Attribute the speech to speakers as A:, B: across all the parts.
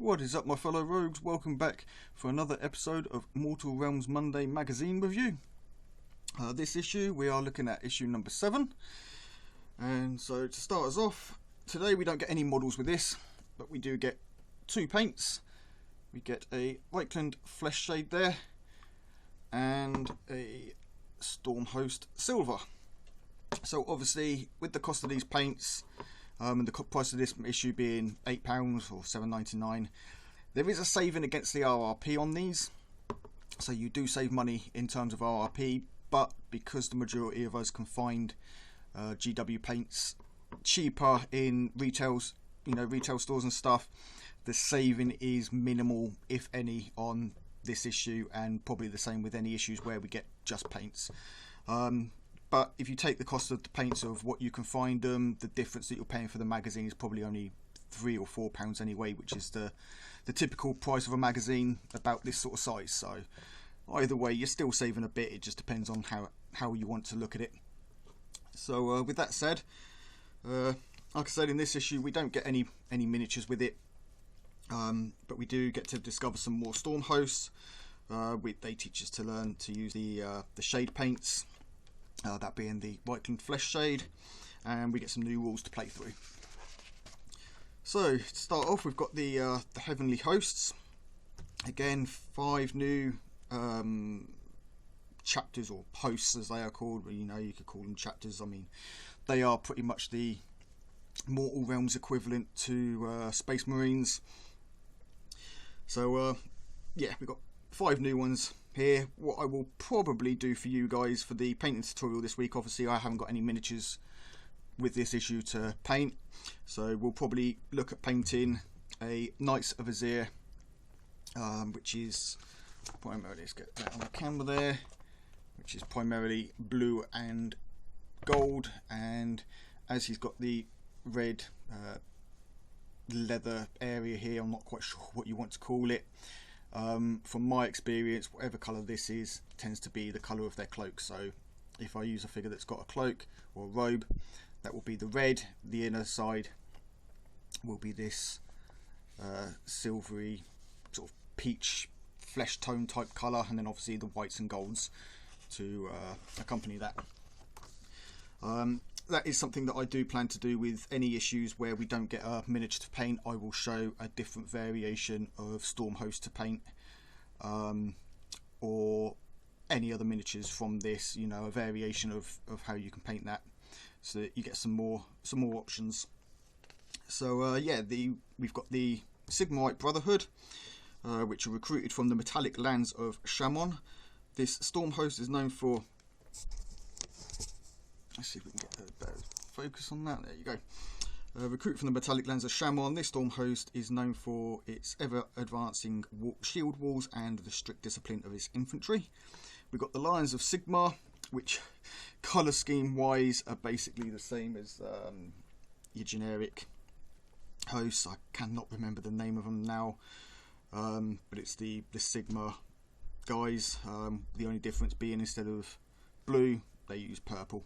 A: What is up, my fellow rogues? Welcome back for another episode of Mortal Realms Monday magazine review. This issue we are looking at issue number 7, and so to start us off, today we don't get any models with this, but we do get 2 paints. We get a Reichland Flesh Shade there and a Stormhost Silver. So obviously with the cost of these paints and the price of this issue being £8 or $7.99, there is a saving against the RRP on these, so you do save money in terms of RRP, but because the majority of us can find GW paints cheaper in retail stores and stuff, the saving is minimal, if any, on this issue, and probably the same with any issues where we get just paints. But if you take the cost of the paints of what you can find them, the difference that you're paying for the magazine is probably only £3 or £4 anyway, which is the typical price of a magazine about this sort of size. So either way, you're still saving a bit. It just depends on how you want to look at it. So with that said, like I said, in this issue we don't get any miniatures with it, but we do get to discover some more storm hosts. They teach us to learn to use the shade paints. That being the Reichland Flesh Shade, and we get some new rules to play through. So to start off, we've got the Heavenly Hosts. Again, 5 new chapters, or hosts as they are called. You could call them chapters. I mean, they are pretty much the Mortal Realms equivalent to Space Marines. So yeah, we've got 5 new ones here. What I will probably do for you guys for the painting tutorial this week, obviously I haven't got any miniatures with this issue to paint, so we'll probably look at painting a Knights of Azir, which is primarily, let's get that on the camera there, which is primarily blue and gold, and as he's got the red leather area here, I'm not quite sure what you want to call it. From my experience, whatever colour this is tends to be the colour of their cloak. So if I use a figure that's got a cloak or a robe, that will be the red. The inner side will be this silvery sort of peach flesh tone type colour, and then obviously the whites and golds to accompany that. That is something that I do plan to do with any issues where we don't get a miniature to paint. I will show a different variation of Stormhost to paint, or any other miniatures from this, a variation of how you can paint that, so that you get some more options. So yeah, we've got the Sigmarite Brotherhood, which are recruited from the metallic lands of Shamon. This Stormhost is known for, let's see if we can get a better focus on that. There you go. Recruit from the metallic lands of Shamon. This Stormhost is known for its ever-advancing shield walls and the strict discipline of its infantry. We've got the Lions of Sigmar, which colour scheme-wise are basically the same as your generic hosts. I cannot remember the name of them now, but it's the Sigmar guys. The only difference being instead of blue, they use purple.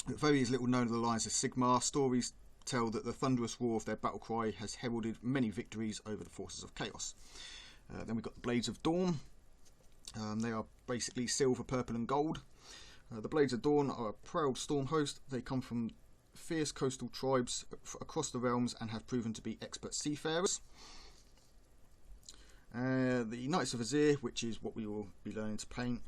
A: Very little known of the Lions of Sigmar. Stories tell that the thunderous roar of their battle cry has heralded many victories over the forces of chaos. Then we've got the Blades of Dawn. They are basically silver, purple and gold. The Blades of Dawn are a proud storm host. They come from fierce coastal tribes across the realms and have proven to be expert seafarers. The Knights of Azir, which is what we will be learning to paint,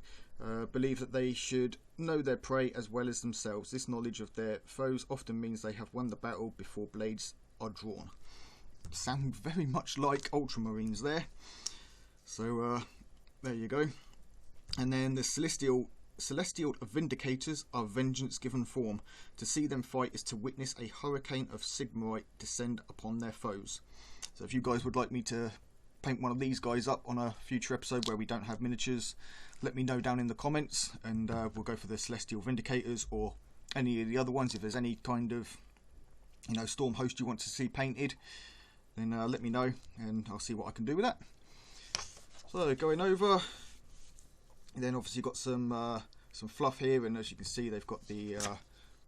A: believe that they should know their prey as well as themselves. This knowledge of their foes often means they have won the battle before blades are drawn. Sound very much like Ultramarines there. So there you go. And then the Celestial Vindicators are vengeance given form. To see them fight is to witness a hurricane of Sigmarite descend upon their foes. So if you guys would like me to paint one of these guys up on a future episode where we don't have miniatures, let me know down in the comments, and we'll go for the Celestial Vindicators or any of the other ones. If there's any kind of storm host you want to see painted, then let me know and I'll see what I can do with that. So going over, then obviously got some fluff here, and as you can see they've got the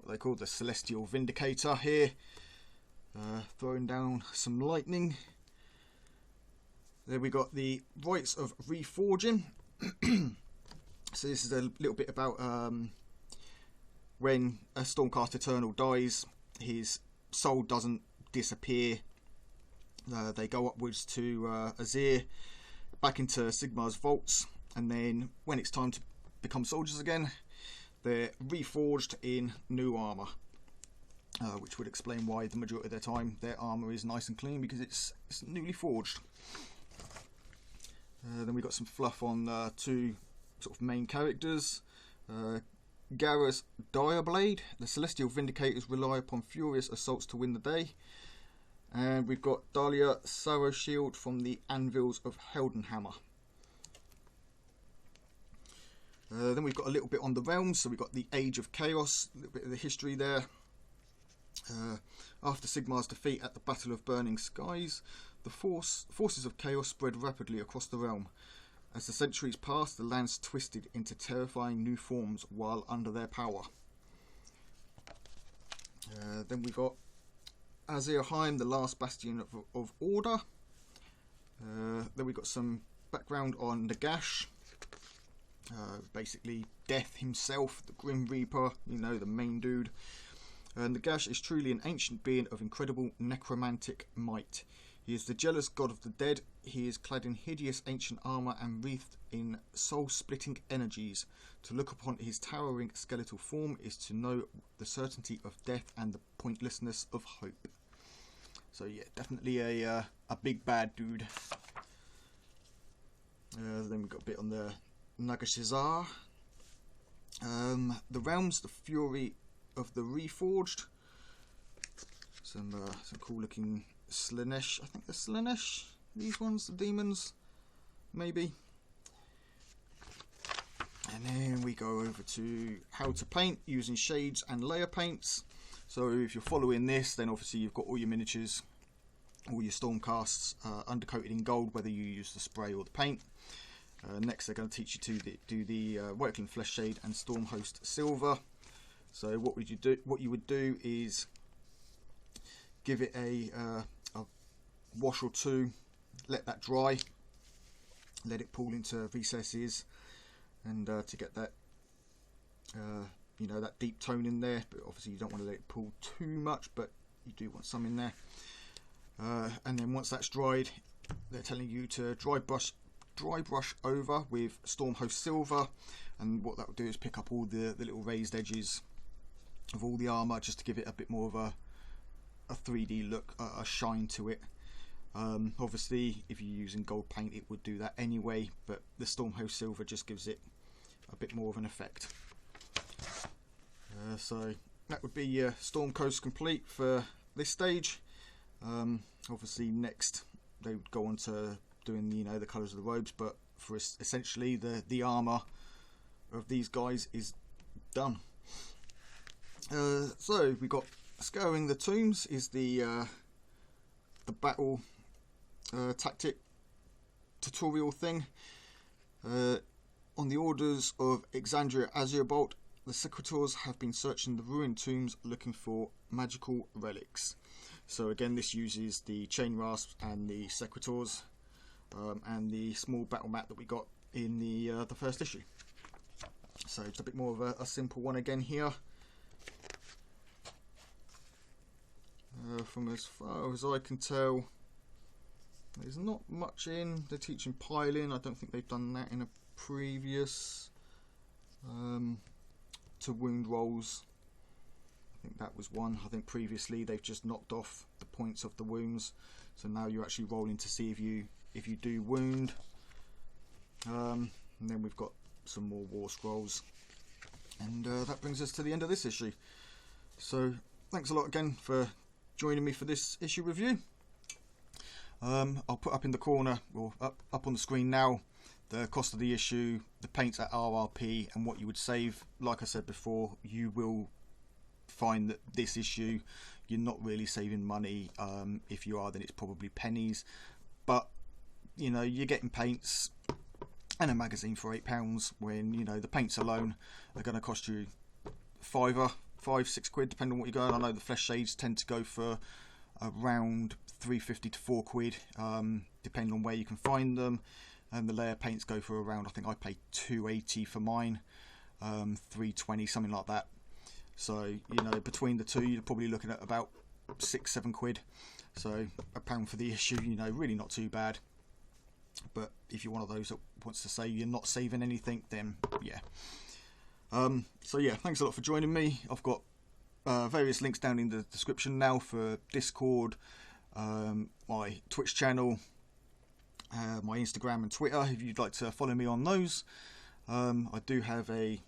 A: what they call the Celestial Vindicator here. throwing down some lightning. There we got the rites of reforging. So this is a little bit about when a Stormcast Eternal dies, his soul doesn't disappear. They go upwards to Azir, back into Sigmar's vaults, and then when it's time to become soldiers again, they're reforged in new armour, which would explain why the majority of their time their armour is nice and clean, because it's newly forged. Then we got some fluff on two sort of main characters. Garrus Direblade, the Celestial Vindicators rely upon furious assaults to win the day. And we've got Dahlia Sarrowshield from the Anvils of Heldenhammer. Then we've got a little bit on the realms, so we've got the Age of Chaos, a little bit of the history there. After Sigmar's defeat at the Battle of Burning Skies, the forces of chaos spread rapidly across the realm. As the centuries passed, the lands twisted into terrifying new forms while under their power. Then we got Azirheim, the last bastion of order. Then we got some background on Nagash. Basically Death himself, the Grim Reaper, you know, the main dude. Nagash is truly an ancient being of incredible necromantic might. He is the jealous god of the dead. He is clad in hideous ancient armour and wreathed in soul-splitting energies. To look upon his towering skeletal form is to know the certainty of death and the pointlessness of hope. So yeah, definitely a big bad dude. Then we've got a bit on the Nagashizar. The realms, the fury of the Reforged. Some cool looking Slanesh. I think they're Slanesh, these ones, the demons, maybe. And then we go over to how to paint using shades and layer paints. So if you're following this, then obviously you've got all your miniatures, all your Stormcasts undercoated in gold, whether you use the spray or the paint. Next they're going to teach you to do the Whiteling Flesh Shade and Stormhost Silver. So what you would do is give it a wash or two, let that dry, let it pool into recesses, and to get that you know, that deep tone in there. But obviously you don't want to let it pool too much, but you do want some in there. And then once that's dried, they're telling you to dry brush over with Stormhost Silver, and what that will do is pick up all the little raised edges of all the armour, just to give it a bit more of a 3D look, a shine to it. Obviously if you're using gold paint it would do that anyway, but the Stormhost Silver just gives it a bit more of an effect. So that would be your Stormcoast complete for this stage. Obviously next they would go on to doing, you know, the colours of the robes, but for essentially the armour of these guys is done. So we got Scouring the Tombs is the battle tactic tutorial thing. On the orders of Exandria Azurbolt, the Secretors have been searching the ruined tombs looking for magical relics. So again, this uses the chain rasps and the Secretors, and the small battle mat that we got in the first issue. So it's a bit more of a simple one again here. From as far as I can tell, there's not much in. They're teaching piling. I don't think they've done that in a previous to wound rolls. I think that was one. I think previously they've just knocked off the points of the wounds, so now you're actually rolling to see if you do wound. And then we've got some more war scrolls, and that brings us to the end of this issue. So thanks a lot again for joining me for this issue review. I'll put up in the corner, or up on the screen now, the cost of the issue, the paints at RRP, and what you would save. Like I said before, you will find that this issue you're not really saving money. If you are, then it's probably pennies, but you know, you're getting paints and a magazine for £8, when you know the paints alone are going to cost you £5, £6, depending on what you're going. I know the flesh shades tend to go for around £3.50 to £4, depending on where you can find them. And the layer paints go for around, I think I paid £2.80 for mine, £3.20, something like that. So, you know, between the two, you're probably looking at about £6-7. So £1 for the issue, you know, really not too bad. But if you're one of those that wants to say you're not saving anything, then yeah. So yeah, thanks a lot for joining me. I've got various links down in the description now for Discord, my Twitch channel, my Instagram and Twitter, if you'd like to follow me on those. I do have a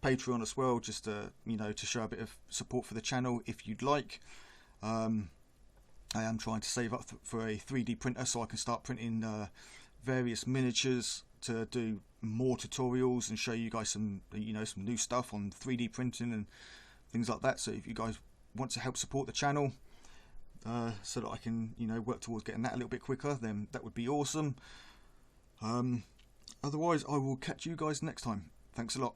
A: Patreon as well, just to, you know, to show a bit of support for the channel if you'd like. I am trying to save up for a 3D printer so I can start printing various miniatures to do more tutorials and show you guys some, you know, some new stuff on 3D printing and things like that. So if you guys want to help support the channel, so that I can, you know, work towards getting that a little bit quicker, then that would be awesome. Otherwise, I will catch you guys next time. Thanks a lot.